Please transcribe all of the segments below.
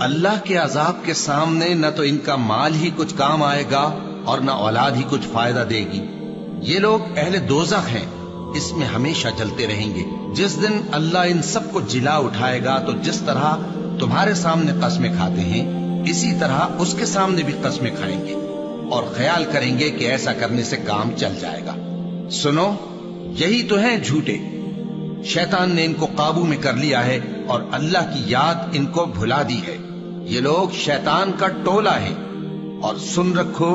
اللہ کے عذاب کے سامنے نہ تو ان کا مال ہی کچھ کام آئے گا اور نہ اولاد ہی کچھ فائدہ دے گی۔ یہ لوگ اہل دوزخ ہیں، اس میں ہمیشہ جلتے رہیں گے۔ جس دن اللہ ان سب کو جلا اٹھائے گا تو جس طرح تمہارے سامنے قسمیں کھاتے ہیں اسی طرح اس کے سامنے بھی قسمیں کھائیں گے اور خیال کریں گے کہ ایسا کرنے سے کام چل جائے گا۔ سنو، یہی تو ہیں جھوٹے۔ شیطان نے ان کو قابو میں کر لیا ہے اور اللہ کی یاد ان کو بھلا دی ہے۔ یہ لوگ شیطان کا ٹولہ ہے، اور سن رکھو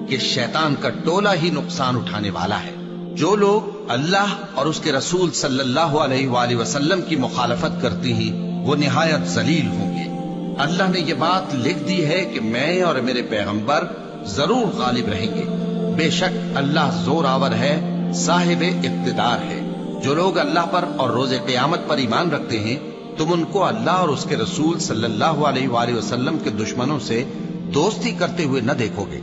کہ شیطان کا ٹولہ ہی نقصان اٹھانے والا ہے۔ جو لوگ اللہ اور اس کے رسول صلی اللہ علیہ وآلہ وسلم کی مخالفت کرتے ہیں وہ نہایت ذلیل ہوں گے۔ اللہ نے یہ بات لکھ دی ہے کہ میں اور میرے پیغمبر ضرور غالب رہیں گے۔ بے شک اللہ زور آور ہے، صاحب اقتدار ہے۔ جو لوگ اللہ پر اور روز قیامت پر ایمان رکھتے ہیں تم ان کو اللہ اور اس کے رسول صلی اللہ علیہ وآلہ وسلم کے دشمنوں سے دوستی کرتے ہوئے نہ دیکھو گے،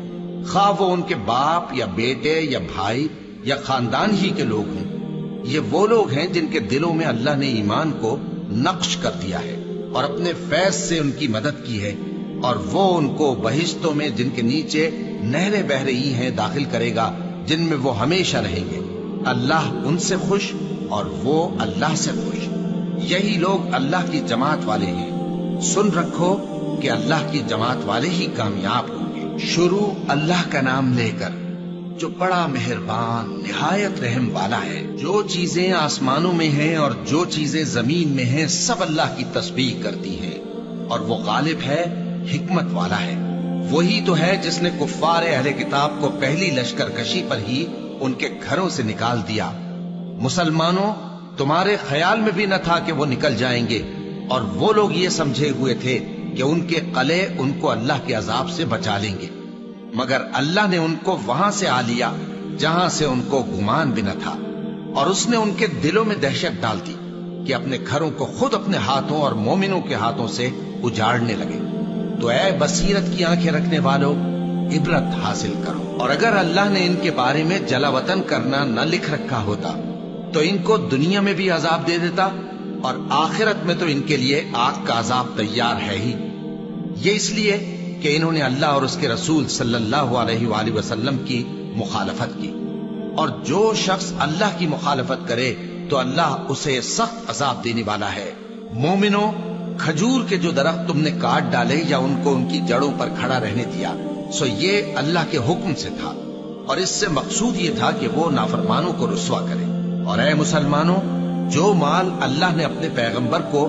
خواہ وہ ان کے باپ یا بیٹے یا بھائی یا خاندان ہی کے لوگ ہوں۔ یہ وہ لوگ ہیں جن کے دلوں میں اللہ نے ایمان کو نقش کر دیا ہے اور اپنے فیض سے ان کی مدد کی ہے، اور وہ ان کو بہشتوں میں جن کے نیچے نہریں بہ رہی ہیں داخل کرے گا، جن میں وہ ہمیشہ رہیں گے۔ اللہ ان سے خوش اور وہ اللہ سے خوش۔ یہی لوگ اللہ کی جماعت والے ہیں۔ سن رکھو کہ اللہ کی جماعت والے ہی کامیاب ہوں گے۔ شروع اللہ کا نام لے کر جو بڑا مہربان نہایت رحم والا ہے۔ جو چیزیں آسمانوں میں ہیں اور جو چیزیں زمین میں ہیں سب اللہ کی تسبیح کرتی ہیں، اور وہ غالب ہے، حکمت والا ہے۔ وہی تو ہے جس نے کفار اہل کتاب کو پہلی لشکر کشی پر ہی ان کے گھروں سے نکال دیا۔ مسلمانوں، تمہارے خیال میں بھی نہ تھا کہ وہ نکل جائیں گے، اور وہ لوگ یہ سمجھے ہوئے تھے کہ ان کے قلعے ان کو اللہ کے عذاب سے بچا لیں گے، مگر اللہ نے ان کو وہاں سے آ لیا جہاں سے ان کو گمان بھی نہ تھا، اور اس نے ان کے دلوں میں دہشت ڈال دی کہ اپنے گھروں کو خود اپنے ہاتھوں اور مومنوں کے ہاتھوں سے اجاڑنے لگے۔ تو اے بصیرت کی آنکھیں رکھنے والوں، عبرت حاصل کرو۔ اور اگر اللہ نے ان کے بارے میں جلا وطن کرنا نہ لکھ رکھا ہوتا تو ان کو دنیا میں بھی عذاب دے دیتا، اور آخرت میں تو ان کے لیے آگ کا عذاب تیار ہے ہی۔ یہ اس لیے کہ انہوں نے اللہ اور اس کے رسول صلی اللہ علیہ وآلہ وسلم کی مخالفت کی، اور جو شخص اللہ کی مخالفت کرے تو اللہ اسے سخت عذاب دینے والا ہے۔ مومنوں، کھجور کے جو درخت تم نے کاٹ ڈالے یا ان کو ان کی جڑوں پر کھڑا رہنے دیا، سو یہ اللہ کے حکم سے تھا، اور اس سے مقصود یہ تھا کہ وہ نافرمانوں کو رسوا کرے۔ اور اے مسلمانوں، جو مال اللہ نے اپنے پیغمبر کو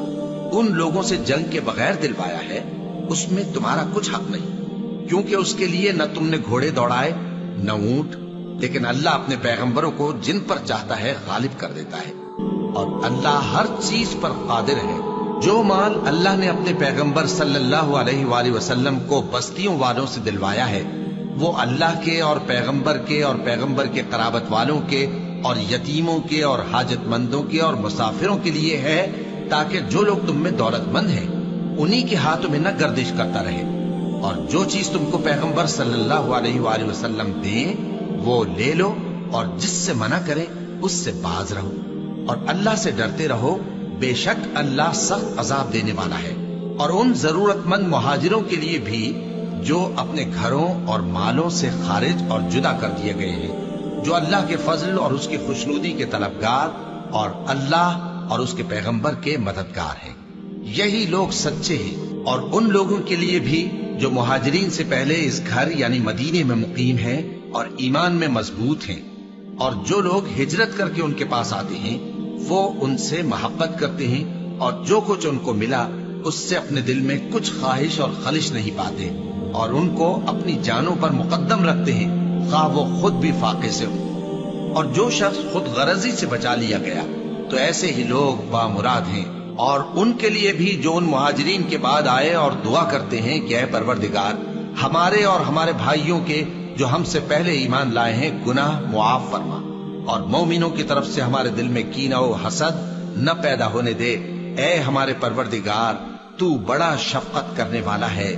ان لوگوں سے جنگ کے بغیر دلوایا ہے اس میں تمہارا کچھ حق نہیں، کیونکہ اس کے لیے نہ تم نے گھوڑے دوڑائے نہ اونٹ، لیکن اللہ اپنے پیغمبروں کو جن پر چاہتا ہے غالب کر دیتا ہے، اور اللہ ہر چیز پر قادر ہے۔ جو مال اللہ نے اپنے پیغمبر صلی اللہ علیہ وآلہ وسلم کو بستیوں والوں سے دلوایا ہے وہ اللہ کے اور پیغمبر کے اور پیغمبر کے قرابت والوں کے اور یتیموں کے اور حاجت مندوں کے اور مسافروں کے لیے ہے، تاکہ جو لوگ تم میں دولت مند ہیں انہی کے ہاتھوں میں نہ گردش کرتا رہے، اور جو چیز تم کو پیغمبر صلی اللہ علیہ وآلہ وسلم دیں وہ لے لو، اور جس سے منع کرے اس سے باز رہو، اور اللہ سے ڈرتے رہو، بے شک اللہ سخت عذاب دینے والا ہے۔ اور ان ضرورت مند مہاجروں کے لیے بھی جو اپنے گھروں اور مالوں سے خارج اور جدا کر دیے گئے ہیں، جو اللہ کے فضل اور اس کی خوشنودی کے طلبگار اور اللہ اور اس کے پیغمبر کے مددگار ہیں، یہی لوگ سچے ہیں۔ اور ان لوگوں کے لیے بھی جو مہاجرین سے پہلے اس گھر یعنی مدینے میں مقیم ہیں اور ایمان میں مضبوط ہیں، اور جو لوگ ہجرت کر کے ان کے پاس آتے ہیں وہ ان سے محبت کرتے ہیں، اور جو کچھ ان کو ملا اس سے اپنے دل میں کچھ خواہش اور خلش نہیں پاتے، اور ان کو اپنی جانوں پر مقدم رکھتے ہیں خواہ وہ خود بھی فاقے سے ہوں۔ اور جو شخص خود غرضی سے بچا لیا گیا تو ایسے ہی لوگ بامراد ہیں۔ اور ان کے لیے بھی جو ان مہاجرین کے بعد آئے اور دعا کرتے ہیں کہ اے پروردگار ہمارے اور ہمارے بھائیوں کے جو ہم سے پہلے ایمان لائے ہیں گناہ معاف فرما، اور مومنوں کی طرف سے ہمارے دل میں کینہ و حسد نہ پیدا ہونے دے۔ اے ہمارے پروردگار تو بڑا شفقت کرنے والا ہے،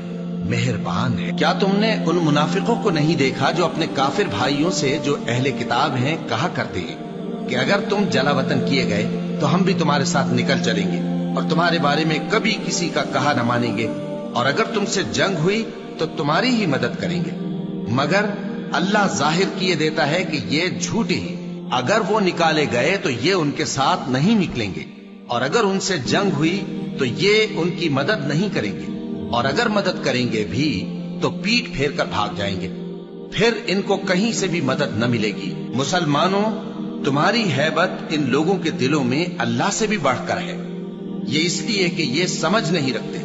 مہربان ہے۔ کیا تم نے ان منافقوں کو نہیں دیکھا جو اپنے کافر بھائیوں سے جو اہل کتاب ہیں کہا کرتے ہیں کہ اگر تم جلا وطن کیے گئے تو ہم بھی تمہارے ساتھ نکل چلیں گے اور تمہارے بارے میں کبھی کسی کا کہا نہ مانیں گے، اور اگر تم سے جنگ ہوئی تو تمہاری ہی مدد کریں گے، مگر اللہ ظاہر کیے دیتا ہے کہ یہ جھوٹے ہیں۔ اگر وہ نکالے گئے تو یہ ان کے ساتھ نہیں نکلیں گے، اور اگر ان سے جنگ ہوئی تو یہ ان کی مدد نہیں کریں گے، اور اگر مدد کریں گے بھی تو پیٹ پھیر کر بھاگ جائیں گے، پھر ان کو کہیں سے بھی مدد نہ ملے گی۔ مسلمانوں، تمہاری ہیبت ان لوگوں کے دلوں میں اللہ سے بھی بڑھ کر ہے، یہ اس لیے کہ یہ سمجھ نہیں رکھتے۔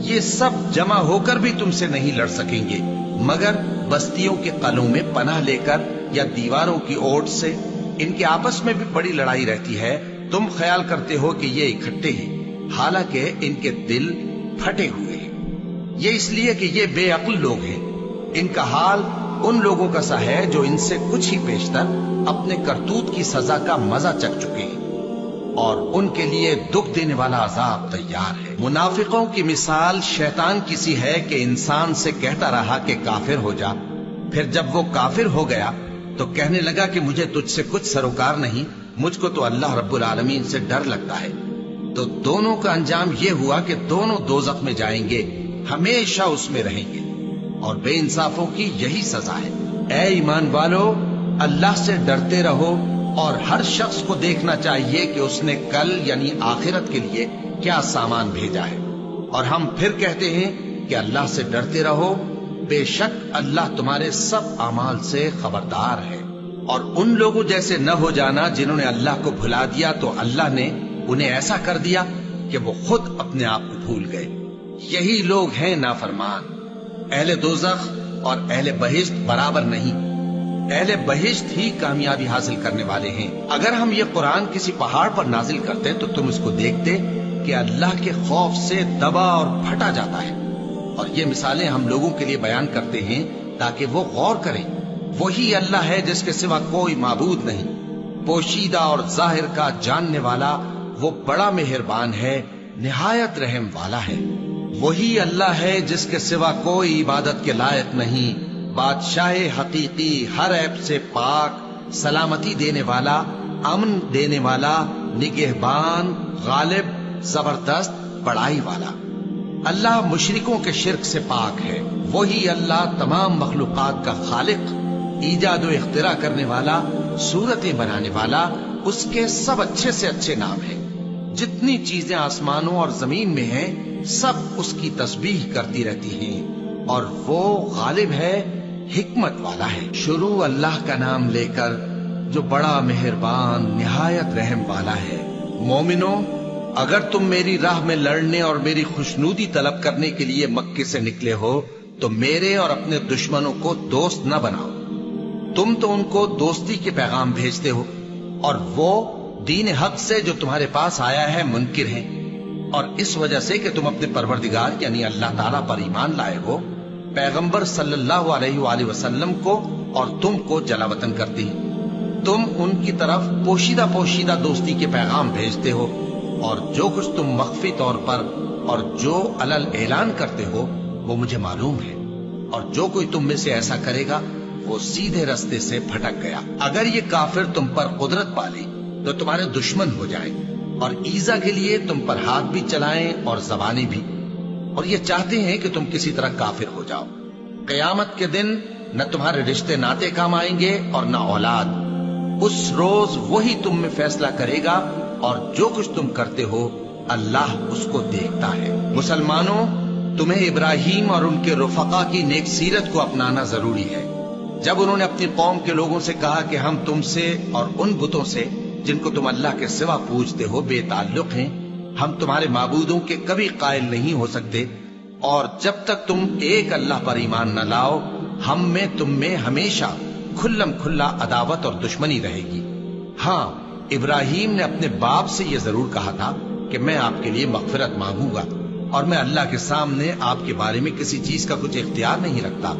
یہ سب جمع ہو کر بھی تم سے نہیں لڑ سکیں گے، مگر بستیوں کے قلعوں میں پناہ لے کر یا دیواروں کی اوٹ سے۔ ان کے آپس میں بھی بڑی لڑائی رہتی ہے، تم خیال کرتے ہو کہ یہ اکٹھے ہیں، حالانکہ ان کے دل پھٹے ہوئے ہیں۔ یہ اس لیے کہ یہ بے عقل لوگ ہیں۔ ان کا حال ان لوگوں کا سا ہے جو ان سے کچھ ہی پیشتر اپنے کرتوت کی سزا کا مزہ چکھ چکے ہیں، اور ان کے لیے دکھ دینے والا عذاب تیار ہے۔ منافقوں کی مثال شیطان کی سی ہے کہ انسان سے کہتا رہا کہ کافر ہو جا، پھر جب وہ کافر ہو گیا تو کہنے لگا کہ مجھے تجھ سے کچھ سروکار نہیں، مجھ کو تو اللہ رب العالمین سے ڈر لگتا ہے۔ تو دونوں کا انجام یہ ہوا کہ دونوں دوزخ میں جائیں گے، ہمیشہ اس میں رہیں گے، اور بے انصافوں کی یہی سزا ہے۔ اے ایمان والو، اللہ سے ڈرتے رہو، اور ہر شخص کو دیکھنا چاہیے کہ اس نے کل یعنی آخرت کے لیے کیا سامان بھیجا ہے، اور ہم پھر کہتے ہیں کہ اللہ سے ڈرتے رہو، بے شک اللہ تمہارے سب اعمال سے خبردار ہے۔ اور ان لوگوں جیسے نہ ہو جانا جنہوں نے اللہ کو بھلا دیا تو اللہ نے انہیں ایسا کر دیا کہ وہ خود اپنے آپ کو بھول گئے۔ یہی لوگ ہیں نافرمان۔ اہل دوزخ اور اہل بہشت برابر نہیں، اہل بہشت ہی کامیابی حاصل کرنے والے ہیں۔ اگر ہم یہ قرآن کسی پہاڑ پر نازل کرتے تو تم اس کو دیکھتے کہ اللہ کے خوف سے دبا اور پھٹا جاتا ہے، اور یہ مثالیں ہم لوگوں کے لیے بیان کرتے ہیں تاکہ وہ غور کریں۔ وہی اللہ ہے جس کے سوا کوئی معبود نہیں، پوشیدہ اور ظاہر کا جاننے والا، وہ بڑا مہربان ہے، نہایت رحم والا ہے۔ وہی اللہ ہے جس کے سوا کوئی عبادت کے لائق نہیں، بادشاہ حقیقی، ہر عیب سے پاک، سلامتی دینے والا، امن دینے والا، نگہبان، غالب، زبردست، بڑائی والا۔ اللہ مشرکوں کے شرک سے پاک ہے۔ وہی اللہ تمام مخلوقات کا خالق، ایجاد و اختراع کرنے والا، صورتیں بنانے والا، اس کے سب اچھے سے اچھے نام ہیں۔ جتنی چیزیں آسمانوں اور زمین میں ہیں سب اس کی تسبیح کرتی رہتی ہیں، اور وہ غالب ہے، حکمت والا ہے۔ شروع اللہ کا نام لے کر جو بڑا مہربان نہایت رحم والا ہے۔ مومنو، اگر تم میری راہ میں لڑنے اور میری خوشنودی طلب کرنے کے لیے مکے سے نکلے ہو تو میرے اور اپنے دشمنوں کو دوست نہ بناؤ۔ تم تو ان کو دوستی کے پیغام بھیجتے ہو، اور وہ دین حق سے جو تمہارے پاس آیا ہے منکر ہیں، اور اس وجہ سے کہ تم اپنے پروردگار یعنی اللہ تعالیٰ پر ایمان لائے ہو، پیغمبر صلی اللہ علیہ وآلہ وسلم کو اور تم کو جلا وطن کرتی ہیں۔ تم ان کی طرف پوشیدہ دوستی کے پیغام بھیجتے ہو، اور جو کچھ تم مخفی طور پر اور جو علل اعلان کرتے ہو وہ مجھے معلوم ہے، اور جو کوئی تم میں سے ایسا کرے گا وہ سیدھے رستے سے بھٹک گیا۔ اگر یہ کافر تم پر قدرت پالے تو تمہارے دشمن ہو جائیں، اور ایذا کے لیے تم پر ہاتھ بھی چلائیں اور زبانیں بھی، اور یہ چاہتے ہیں کہ تم کسی طرح کافر ہو جاؤ۔ قیامت کے دن نہ تمہارے رشتے ناتے کام آئیں گے اور نہ اولاد۔ اس روز وہی تم میں فیصلہ کرے گا، اور جو کچھ تم کرتے ہو اللہ اس کو دیکھتا ہے۔ مسلمانوں، تمہیں ابراہیم اور ان کے رفقا کی نیک سیرت کو اپنانا ضروری ہے۔ جب انہوں نے اپنی قوم کے لوگوں سے کہا کہ ہم تم سے اور ان بتوں سے جن کو تم اللہ کے سوا پوجتے ہو بے تعلق ہیں، ہم تمہارے معبودوں کے کبھی قائل نہیں ہو سکتے، اور جب تک تم ایک اللہ پر ایمان نہ لاؤ ہم میں تم میں ہمیشہ کھلم کھلا عداوت اور دشمنی رہے گی۔ ہاں، ابراہیم نے اپنے باپ سے یہ ضرور کہا تھا کہ میں آپ کے لیے مغفرت مانگوں گا، اور میں اللہ کے سامنے آپ کے بارے میں کسی چیز کا کچھ اختیار نہیں رکھتا۔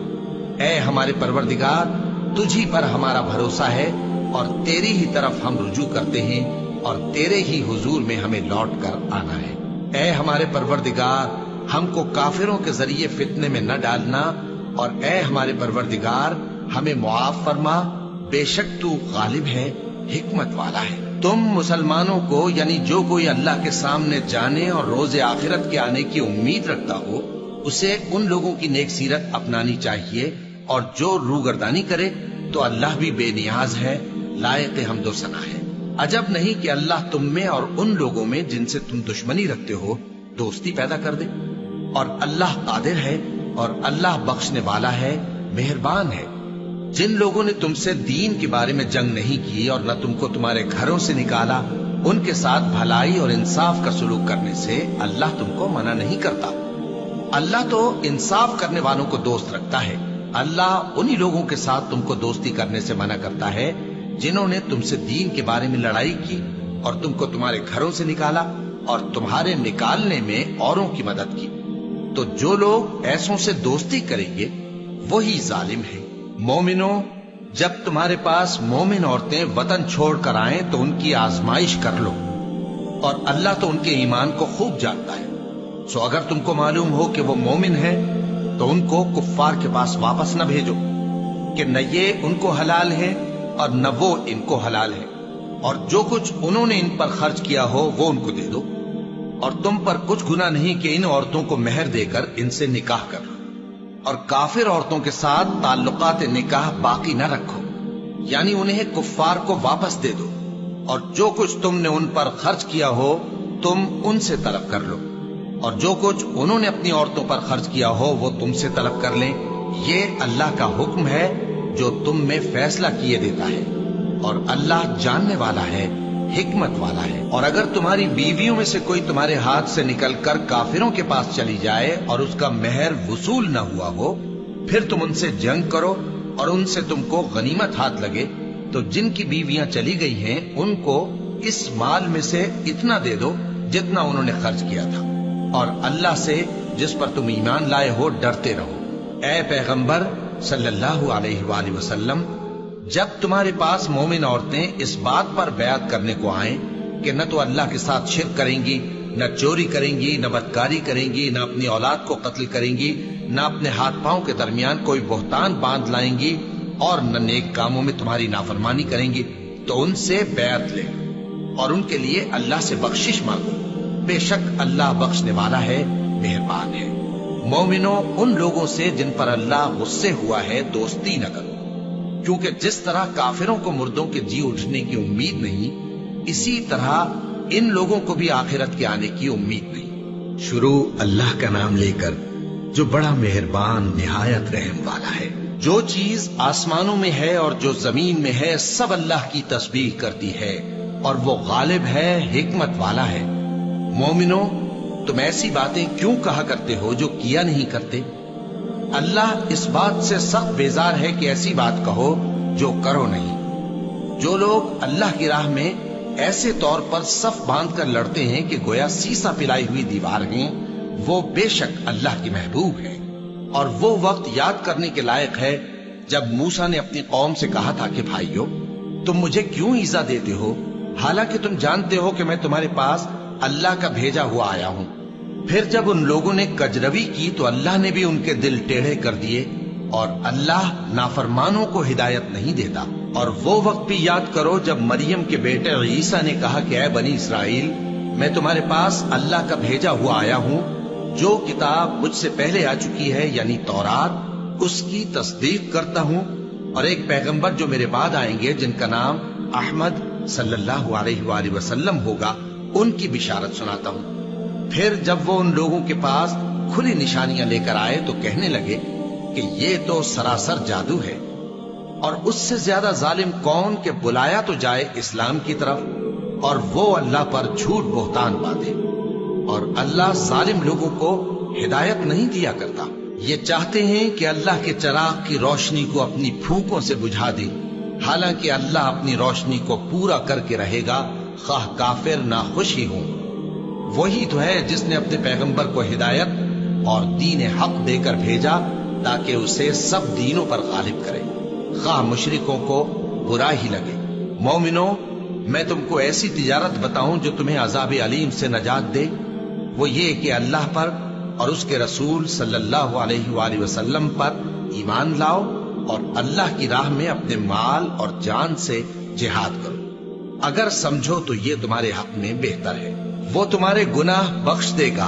اے ہمارے پروردگار، تجھی پر ہمارا بھروسہ ہے، اور تیری ہی طرف ہم رجوع کرتے ہیں، اور تیرے ہی حضور میں ہمیں لوٹ کر آنا ہے۔ اے ہمارے پروردگار، ہم کو کافروں کے ذریعے فتنے میں نہ ڈالنا، اور اے ہمارے پروردگار ہمیں معاف فرما، بے شک تو غالب ہے، حکمت والا ہے۔ تم مسلمانوں کو یعنی جو کوئی اللہ کے سامنے جانے اور روز آخرت کے آنے کی امید رکھتا ہو اسے ان لوگوں کی نیک سیرت اپنانی چاہیے، اور جو روگردانی کرے تو اللہ بھی بے نیاز ہے، لائق حمد و ثنا ہے۔ عجب نہیں کہ اللہ تم میں اور ان لوگوں میں جن سے تم دشمنی رکھتے ہو دوستی پیدا کر دے، اور اللہ قادر ہے، اور اللہ بخشنے والا ہے، مہربان ہے۔ جن لوگوں نے تم سے دین کے بارے میں جنگ نہیں کی اور نہ تم کو تمہارے گھروں سے نکالا، ان کے ساتھ بھلائی اور انصاف کا سلوک کرنے سے اللہ تم کو منع نہیں کرتا۔ اللہ تو انصاف کرنے والوں کو دوست رکھتا ہے۔ اللہ انہی لوگوں کے ساتھ تم کو دوستی کرنے سے منع کرتا ہے جنہوں نے تم سے دین کے بارے میں لڑائی کی اور تم کو تمہارے گھروں سے نکالا اور تمہارے نکالنے میں اوروں کی مدد کی۔ تو جو لوگ ایسوں سے دوستی کریں گے وہی ظالم ہیں۔ مومنوں، جب تمہارے پاس مومن عورتیں وطن چھوڑ کر آئیں تو ان کی آزمائش کر لو، اور اللہ تو ان کے ایمان کو خوب جانتا ہے۔ سو اگر تم کو معلوم ہو کہ وہ مومن ہے تو ان کو کفار کے پاس واپس نہ بھیجو، کہ نہ یہ ان کو حلال ہے اور نہ وہ ان کو حلال ہے، اور جو کچھ انہوں نے ان پر خرچ کیا ہو وہ ان کو دے دو، اور تم پر کچھ گناہ نہیں کہ ان عورتوں کو مہر دے کر ان سے نکاح کر لو، اور کافر عورتوں کے ساتھ تعلقات نکاح باقی نہ رکھو، یعنی انہیں کفار کو واپس دے دو، اور جو کچھ تم نے ان پر خرچ کیا ہو تم ان سے طلب کر لو، اور جو کچھ انہوں نے اپنی عورتوں پر خرچ کیا ہو وہ تم سے طلب کر لیں۔ یہ اللہ کا حکم ہے جو تم میں فیصلہ کیے دیتا ہے، اور اللہ جاننے والا ہے، حکمت والا ہے۔ اور اگر تمہاری بیویوں میں سے کوئی تمہارے ہاتھ سے نکل کر کافروں کے پاس چلی جائے اور اس کا مہر وصول نہ ہوا ہو، پھر تم ان سے جنگ کرو اور ان سے تم کو غنیمت ہاتھ لگے، تو جن کی بیویاں چلی گئی ہیں ان کو اس مال میں سے اتنا دے دو جتنا انہوں نے خرچ کیا تھا، اور اللہ سے جس پر تم ایمان لائے ہو ڈرتے رہو۔ اے پیغمبر صلی اللہ علیہ وآلہ وسلم، جب تمہارے پاس مومن عورتیں اس بات پر بیعت کرنے کو آئیں کہ نہ تو اللہ کے ساتھ شرک کریں گی، نہ چوری کریں گی، نہ بدکاری کریں گی، نہ اپنی اولاد کو قتل کریں گی، نہ اپنے ہاتھ پاؤں کے درمیان کوئی بہتان باندھ لائیں گی، اور نہ نیک کاموں میں تمہاری نافرمانی کریں گی، تو ان سے بیعت لے اور ان کے لیے اللہ سے بخشش مانگو، بے شک اللہ بخشنے والا ہے، مہربان ہے۔ مومنوں، ان لوگوں سے جن پر اللہ غصے ہوا ہے دوستی نہ کرو، کیونکہ جس طرح کافروں کو مردوں کے جی اٹھنے کی امید نہیں، اسی طرح ان لوگوں کو بھی آخرت کے آنے کی امید نہیں۔ شروع اللہ کا نام لے کر جو بڑا مہربان نہایت رحم والا ہے۔ جو چیز آسمانوں میں ہے اور جو زمین میں ہے سب اللہ کی تسبیح کرتی ہے، اور وہ غالب ہے، حکمت والا ہے۔ مومنوں، تم ایسی باتیں کیوں کہا کرتے ہو جو کیا نہیں کرتے؟ اللہ اس بات سے سخت بیزار ہے کہ ایسی بات کہو جو کرو نہیں۔ جو لوگ اللہ کی راہ میں ایسے طور پر صف باندھ کر لڑتے ہیں کہ گویا سیسا پلائی ہوئی دیوار ہیں، وہ بے شک اللہ کی محبوب ہے۔ اور وہ وقت یاد کرنے کے لائق ہے جب موسیٰ نے اپنی قوم سے کہا تھا کہ بھائیو، تم مجھے کیوں ایذا دیتے ہو، حالانکہ تم جانتے ہو کہ میں تمہارے پاس اللہ کا بھیجا ہوا آیا ہوں۔ پھر جب ان لوگوں نے کجروی کی تو اللہ نے بھی ان کے دل ٹیڑھے کر دیے، اور اللہ نافرمانوں کو ہدایت نہیں دیتا۔ اور وہ وقت بھی یاد کرو جب مریم کے بیٹے عیسیٰ نے کہا کہ اے بنی اسرائیل، میں تمہارے پاس اللہ کا بھیجا ہوا آیا ہوں، جو کتاب مجھ سے پہلے آ چکی ہے یعنی تورات، اس کی تصدیق کرتا ہوں، اور ایک پیغمبر جو میرے بعد آئیں گے جن کا نام احمد صلی اللہ علیہ وآلہ وسلم ہوگا، ان کی بشارت سناتا ہوں۔ پھر جب وہ ان لوگوں کے پاس کھلی نشانیاں لے کر آئے تو کہنے لگے کہ یہ تو سراسر جادو ہے، اور اس سے زیادہ ظالم کون کہ بلایا تو جائے اسلام کی طرف اور وہ اللہ پر جھوٹ بہتان باندھے۔ اور اللہ ظالم لوگوں کو ہدایت نہیں دیا کرتا۔ یہ چاہتے ہیں کہ اللہ کے چراغ کی روشنی کو اپنی پھونکوں سے بجھا دے، حالانکہ اللہ اپنی روشنی کو پورا کر کے رہے گا، خواہ کافر ناخوش ہی ہوں۔ وہی تو ہے جس نے اپنے پیغمبر کو ہدایت اور دین حق دے کر بھیجا تاکہ اسے سب دینوں پر غالب کرے، خواہ مشرکوں کو برا ہی لگے۔ مومنوں، میں تم کو ایسی تجارت بتاؤں جو تمہیں عذاب علیم سے نجات دے؟ وہ یہ کہ اللہ پر اور اس کے رسول صلی اللہ علیہ وآلہ وسلم پر ایمان لاؤ، اور اللہ کی راہ میں اپنے مال اور جان سے جہاد کرو۔ اگر سمجھو تو یہ تمہارے حق میں بہتر ہے۔ وہ تمہارے گناہ بخش دے گا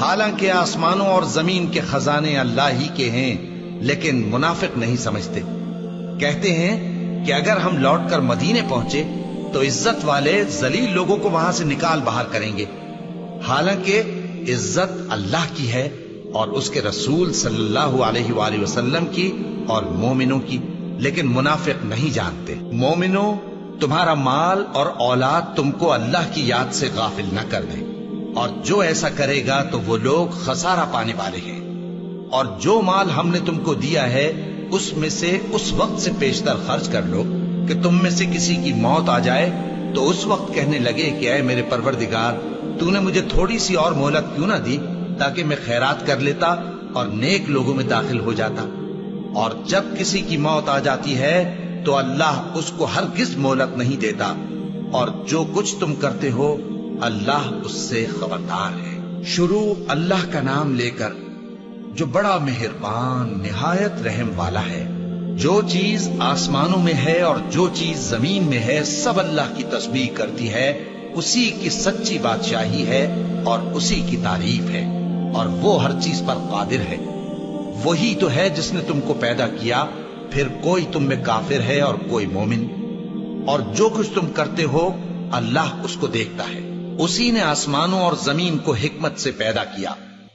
حالانکہ آسمانوں اور زمین کے خزانے اللہ ہی کے ہیں، لیکن منافق نہیں سمجھتے۔ کہتے ہیں کہ اگر ہم لوٹ کر مدینے پہنچے تو عزت والے ذلیل لوگوں کو وہاں سے نکال باہر کریں گے، حالانکہ عزت اللہ کی ہے اور اس کے رسول صلی اللہ علیہ وآلہ وسلم کی اور مومنوں کی، لیکن منافق نہیں جانتے۔ مومنوں، تمہارا مال اور اولاد تم کو اللہ کی یاد سے غافل نہ کر دیں، اور جو ایسا کرے گا تو وہ لوگ خسارہ پانے والے ہیں۔ اور جو مال ہم نے تم کو دیا ہے اس میں سے اس وقت سے پیشتر خرچ کر لو کہ تم میں سے کسی کی موت آ جائے تو اس وقت کہنے لگے کہ اے میرے پروردگار، تو نے مجھے تھوڑی سی اور مہلت کیوں نہ دی تاکہ میں خیرات کر لیتا اور نیک لوگوں میں داخل ہو جاتا۔ اور جب کسی کی موت آ جاتی ہے تو اللہ اس کو ہرگز مہلت نہیں دیتا، اور جو کچھ تم کرتے ہو اللہ اس سے خبردار ہے۔ شروع اللہ کا نام لے کر جو بڑا مہربان نہایت رحم والا ہے۔ جو چیز آسمانوں میں ہے اور جو چیز زمین میں ہے سب اللہ کی تسبیح کرتی ہے، اسی کی سچی بادشاہی ہے اور اسی کی تعریف ہے، اور وہ ہر چیز پر قادر ہے۔ وہی تو ہے جس نے تم کو پیدا کیا، پھر کوئی تم میں کافر ہے اور کوئی مومن، اور جو کچھ تم کرتے ہو اللہ اس کو دیکھتا ہے۔ اسی نے آسمانوں اور زمین کو حکمت سے پیدا کیا،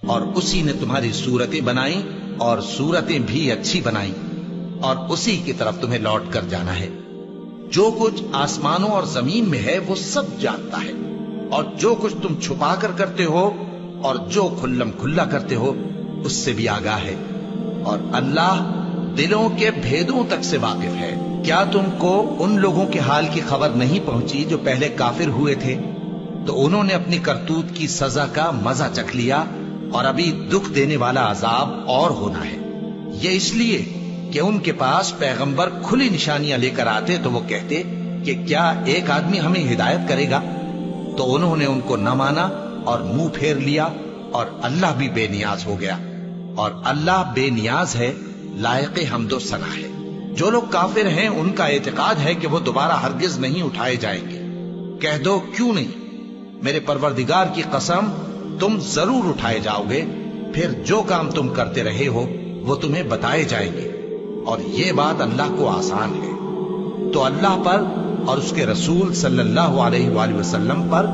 اور اسی نے تمہاری صورتیں بنائیں اور صورتیں بھی اچھی بنائیں، اور اسی کی طرف تمہیں لوٹ کر جانا ہے۔ جو کچھ آسمانوں اور زمین میں ہے وہ سب جانتا ہے، اور جو کچھ تم چھپا کر کرتے ہو اور جو کھلم کھلا کرتے ہو اس سے بھی آگاہ ہے، اور اللہ دلوں کے بھیدوں تک سے واقف ہے۔ کیا تم کو ان لوگوں کے حال کی خبر نہیں پہنچی جو پہلے کافر ہوئے تھے؟ تو انہوں نے اپنی کرتوت کی سزا کا مزہ چکھ لیا، اور ابھی دکھ دینے والا عذاب اور ہونا ہے۔ یہ اس لیے کہ ان کے پاس پیغمبر کھلی نشانیاں لے کر آتے تو وہ کہتے کہ کیا ایک آدمی ہمیں ہدایت کرے گا؟ تو انہوں نے ان کو نہ مانا اور منہ پھیر لیا، اور اللہ بھی بے نیاز ہو گیا، اور اللہ بے نیاز ہے، لائق حمد و ثنا ہے۔ جو لوگ کافر ہیں ان کا اعتقاد ہے کہ وہ دوبارہ ہرگز نہیں اٹھائے جائیں گے۔ کہہ دو کیوں نہیں؟ میرے پروردگار کی قسم تم ضرور اٹھائے جاؤ گے، پھر جو کام تم کرتے رہے ہو وہ تمہیں بتائے جائیں گے، اور یہ بات اللہ کو آسان ہے۔ تو اللہ پر اور اس کے رسول صلی اللہ علیہ وآلہ وسلم پر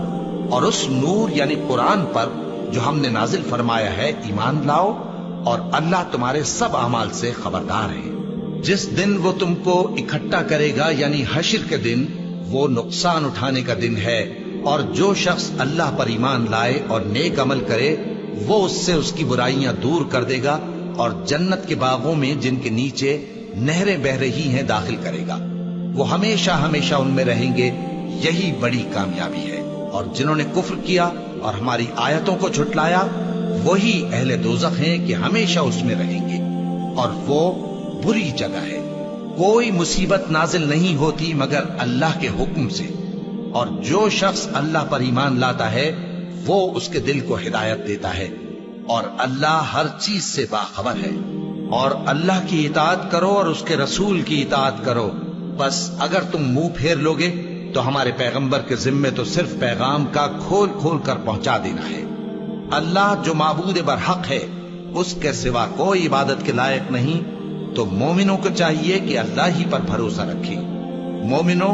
اور اس نور یعنی قرآن پر جو ہم نے نازل فرمایا ہے ایمان لاؤ، اور اللہ تمہارے سب اعمال سے خبردار ہے۔ جس دن وہ تم کو اکٹھا کرے گا یعنی حشر کے دن، وہ نقصان اٹھانے کا دن ہے، اور جو شخص اللہ پر ایمان لائے اور نیک عمل کرے وہ اس سے اس کی برائیاں دور کر دے گا، اور جنت کے باغوں میں جن کے نیچے نہریں بہ رہی ہیں داخل کرے گا۔ وہ ہمیشہ ہمیشہ ان میں رہیں گے، یہی بڑی کامیابی ہے۔ اور جنہوں نے کفر کیا اور ہماری آیتوں کو جھٹلایا وہی اہل دوزخ ہیں کہ ہمیشہ اس میں رہیں گے، اور وہ بری جگہ ہے۔ کوئی مصیبت نازل نہیں ہوتی مگر اللہ کے حکم سے، اور جو شخص اللہ پر ایمان لاتا ہے وہ اس کے دل کو ہدایت دیتا ہے، اور اللہ ہر چیز سے باخبر ہے۔ اور اللہ کی اطاعت کرو اور اس کے رسول کی اطاعت کرو، بس اگر تم منہ پھیر لوگے تو ہمارے پیغمبر کے ذمے تو صرف پیغام کا کھول کھول کر پہنچا دینا ہے۔ اللہ جو معبود برحق ہے اس کے سوا کوئی عبادت کے لائق نہیں، تو مومنوں کو چاہیے کہ اللہ ہی پر بھروسہ رکھیں۔ مومنوں،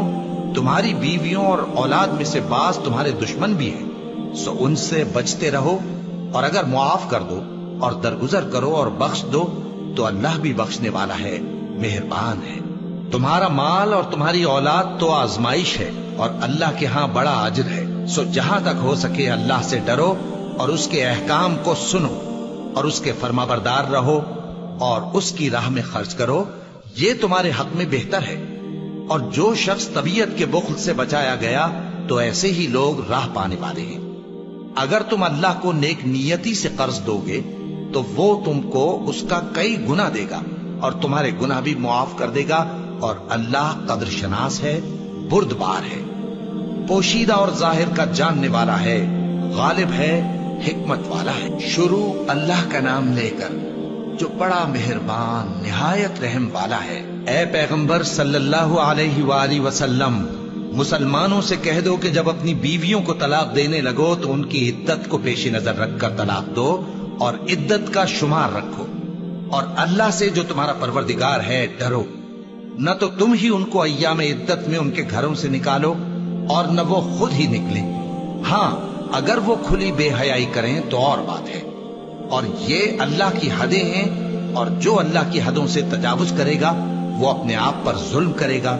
تمہاری بیویوں اور اولاد میں سے بعض تمہارے دشمن بھی ہیں، سو ان سے بچتے رہو، اور اگر معاف کر دو اور درگزر کرو اور بخش دو تو اللہ بھی بخشنے والا ہے، مہربان ہے۔ تمہارا مال اور تمہاری اولاد تو آزمائش ہے، اور اللہ کے ہاں بڑا اجر ہے، سو جہاں تک ہو سکے اللہ سے ڈرو اور اس کے احکام کو سنو اور اس کے فرمانبردار رہو اور اس کی راہ میں خرچ کرو، یہ تمہارے حق میں بہتر ہے۔ اور جو شخص طبیعت کے بخل سے بچایا گیا تو ایسے ہی لوگ راہ پانے والے ہیں۔ اگر تم اللہ کو نیک نیتی سے قرض دو گے تو وہ تم کو اس کا کئی گنا دے گا اور تمہارے گناہ بھی معاف کر دے گا، اور اللہ قدر شناس ہے، بردبار ہے، پوشیدہ اور ظاہر کا جاننے والا ہے، غالب ہے، حکمت والا ہے۔ شروع اللہ کا نام لے کر جو بڑا مہربان نہایت رحم والا ہے۔ اے پیغمبر صلی اللہ علیہ وآلہ وسلم، مسلمانوں سے کہہ دو کہ جب اپنی بیویوں کو طلاق دینے لگو تو ان کی عدت کو پیش نظر رکھ کر طلاق دو اور عدت کا شمار رکھو، اور اللہ سے جو تمہارا پروردگار ہے ڈرو، نہ تو تم ہی ان کو ایام عدت میں ان کے گھروں سے نکالو اور نہ وہ خود ہی نکلیں، ہاں اگر وہ کھلی بے حیائی کریں تو اور بات ہے، اور یہ اللہ کی حدیں ہیں، اور جو اللہ کی حدوں سے تجاوز کرے گا وہ اپنے آپ پر ظلم کرے گا۔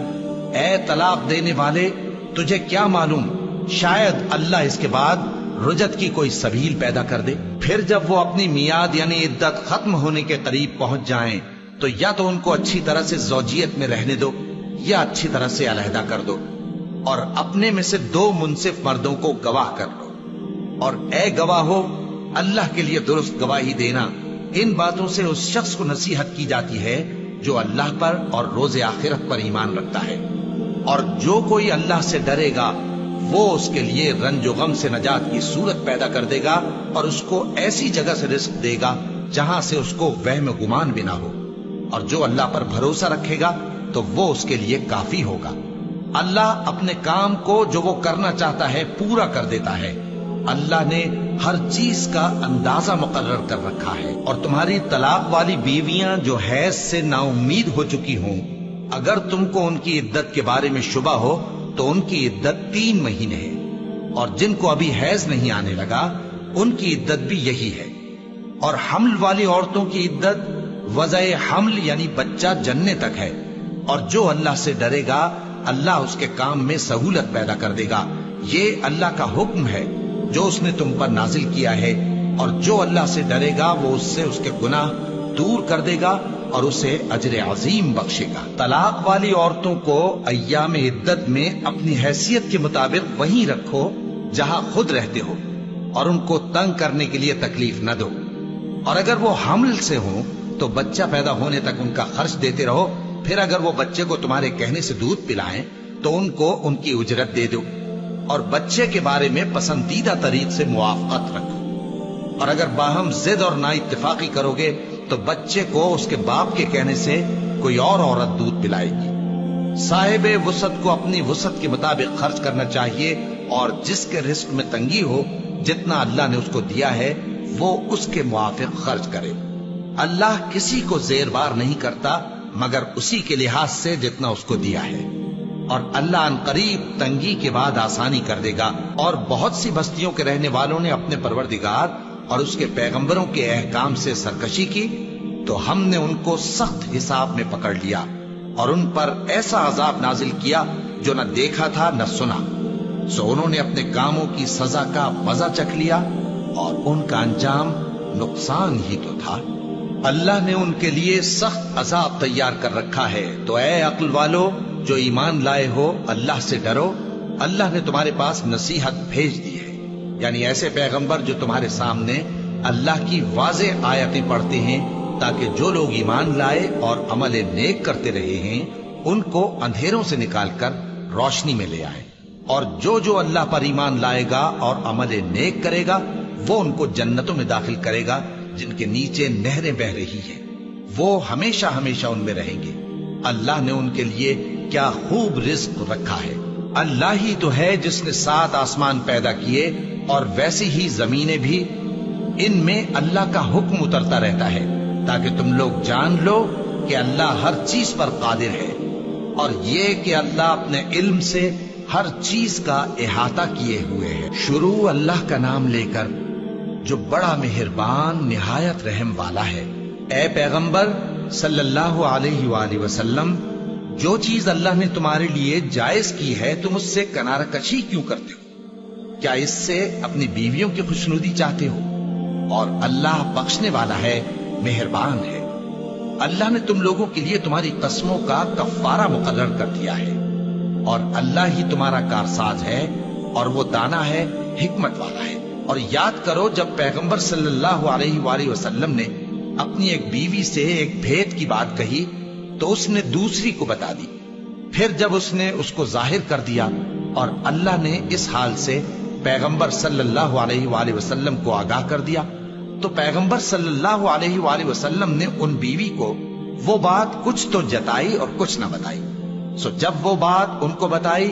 اے طلاق دینے والے، تجھے کیا معلوم شاید اللہ اس کے بعد رجعت کی کوئی سبیل پیدا کر دے، پھر جب وہ اپنی میعاد یعنی عدت ختم ہونے کے قریب پہنچ جائیں تو یا تو ان کو اچھی طرح سے زوجیت میں رہنے دو یا اچھی طرح سے علیحدہ کر دو، اور اپنے میں سے 2 منصف مردوں کو گواہ کر لو، اور اے گواہو اللہ کے لیے درست گواہی دینا۔ ان باتوں سے اس شخص کو نصیحت کی جاتی ہے جو اللہ پر اور روز آخرت پر ایمان رکھتا ہے، اور جو کوئی اللہ سے ڈرے گا وہ اس کے لیے رنج و غم سے نجات کی صورت پیدا کر دے گا اور اس کو ایسی جگہ سے رزق دے گا جہاں سے اس کو وہم گمان بھی نہ ہو، اور جو اللہ پر بھروسہ رکھے گا تو وہ اس کے لیے کافی ہوگا۔ اللہ اپنے کام کو جو وہ کرنا چاہتا ہے پورا کر دیتا ہے۔ اللہ نے ہر چیز کا اندازہ مقرر کر رکھا ہے۔ اور تمہاری طلاق والی بیویاں جو حیض سے نا امید ہو چکی ہوں، اگر تم کو ان کی عدت کے بارے میں شبہ ہو تو ان کی عدت 3 مہینے ہے، اور جن کو ابھی حیض نہیں آنے لگا ان کی عدت بھی یہی ہے۔ اور حمل والی عورتوں کی عدت وضع حمل یعنی بچہ جننے تک ہے، اور جو اللہ سے ڈرے گا اللہ اس کے کام میں سہولت پیدا کر دے گا۔ یہ اللہ کا حکم ہے جو اس نے تم پر نازل کیا ہے، اور جو اللہ سے ڈرے گا وہ اس سے اس کے گناہ دور کر دے گا اور اسے اجر عظیم بخشے گا۔ طلاق والی عورتوں کو ایام عدت میں اپنی حیثیت کے مطابق وہیں رکھو جہاں خود رہتے ہو، اور ان کو تنگ کرنے کے لیے تکلیف نہ دو، اور اگر وہ حمل سے ہوں تو بچہ پیدا ہونے تک ان کا خرچ دیتے رہو، پھر اگر وہ بچے کو تمہارے کہنے سے دودھ پلائیں تو ان کو ان کی اجرت دے دو، اور بچے کے بارے میں پسندیدہ طریق سے موافقت رکھو، اور اگر باہم ضد اور نا اتفاقی کرو گے تو بچے کو اس کے باپ کے کہنے سے کوئی اور عورت دودھ پلائے گی۔ صاحب وسعت کو اپنی وسعت کے مطابق خرچ کرنا چاہیے، اور جس کے رزق میں تنگی ہو جتنا اللہ نے اس کو دیا ہے وہ اس کے موافق خرچ کرے۔ اللہ کسی کو زیر بار نہیں کرتا مگر اسی کے لحاظ سے جتنا اس کو دیا ہے، اور اللہ ان قریب تنگی کے بعد آسانی کر دے گا۔ اور بہت سی بستیوں کے رہنے والوں نے اپنے پروردگار اور اس کے پیغمبروں کے احکام سے سرکشی کی تو ہم نے ان کو سخت حساب میں پکڑ لیا، اور ان پر ایسا عذاب نازل کیا جو نہ دیکھا تھا نہ سنا، سو انہوں نے اپنے کاموں کی سزا کا مزہ چکھ لیا، اور ان کا انجام نقصان ہی تو تھا۔ اللہ نے ان کے لیے سخت عذاب تیار کر رکھا ہے، تو اے عقل والو جو ایمان لائے ہو اللہ سے ڈرو۔ اللہ نے تمہارے پاس نصیحت بھیج دی ہے، یعنی ایسے پیغمبر جو تمہارے سامنے اللہ کی واضح آیتیں پڑھتے ہیں تاکہ جو لوگ ایمان لائے اور عمل نیک کرتے رہے ہیں ان کو اندھیروں سے نکال کر روشنی میں لے آئے، اور جو اللہ پر ایمان لائے گا اور عمل نیک کرے گا وہ ان کو جنتوں میں داخل کرے گا جن کے نیچے نہریں بہ رہی ہیں، وہ ہمیشہ ہمیشہ ان میں رہیں گے۔ اللہ نے ان کے لیے کیا خوب رزق رکھا ہے۔ اللہ ہی تو ہے جس نے 7 آسمان پیدا کیے اور ویسی ہی زمینیں بھی، ان میں اللہ کا حکم اترتا رہتا ہے تاکہ تم لوگ جان لو کہ اللہ ہر چیز پر قادر ہے، اور یہ کہ اللہ اپنے علم سے ہر چیز کا احاطہ کیے ہوئے ہے۔ شروع اللہ کا نام لے کر جو بڑا مہربان نہایت رحم والا ہے۔ اے پیغمبر صلی اللہ علیہ وآلہ وسلم، جو چیز اللہ نے تمہارے لیے جائز کی ہے تم اس سے کنارہ کشی کیوں کرتے ہو؟ کیا اس سے اپنی بیویوں کی خوشنودی چاہتے ہو؟ اور اللہ بخشنے والا ہے، مہربان ہے۔ اللہ نے تم لوگوں کے لیے تمہاری قسموں کا کفارہ مقرر کر دیا ہے، اور اللہ ہی تمہارا کارساز ہے، اور وہ دانا ہے، حکمت والا ہے۔ اور یاد کرو جب پیغمبر صلی اللہ علیہ وآلہ وسلم نے اپنی ایک بیوی سے ایک بھید کی بات کہی تو اس نے دوسری کو بتا دی، پھر جب اس نے اس کو ظاہر کر دیا اور اللہ نے اس حال سے پیغمبر صلی اللہ علیہ وآلہ وسلم کو آگاہ کر دیا تو پیغمبر صلی اللہ علیہ وآلہ وسلم نے ان بیوی کو وہ بات کچھ تو جتائی اور کچھ نہ بتائی۔ سو جب وہ بات ان کو بتائی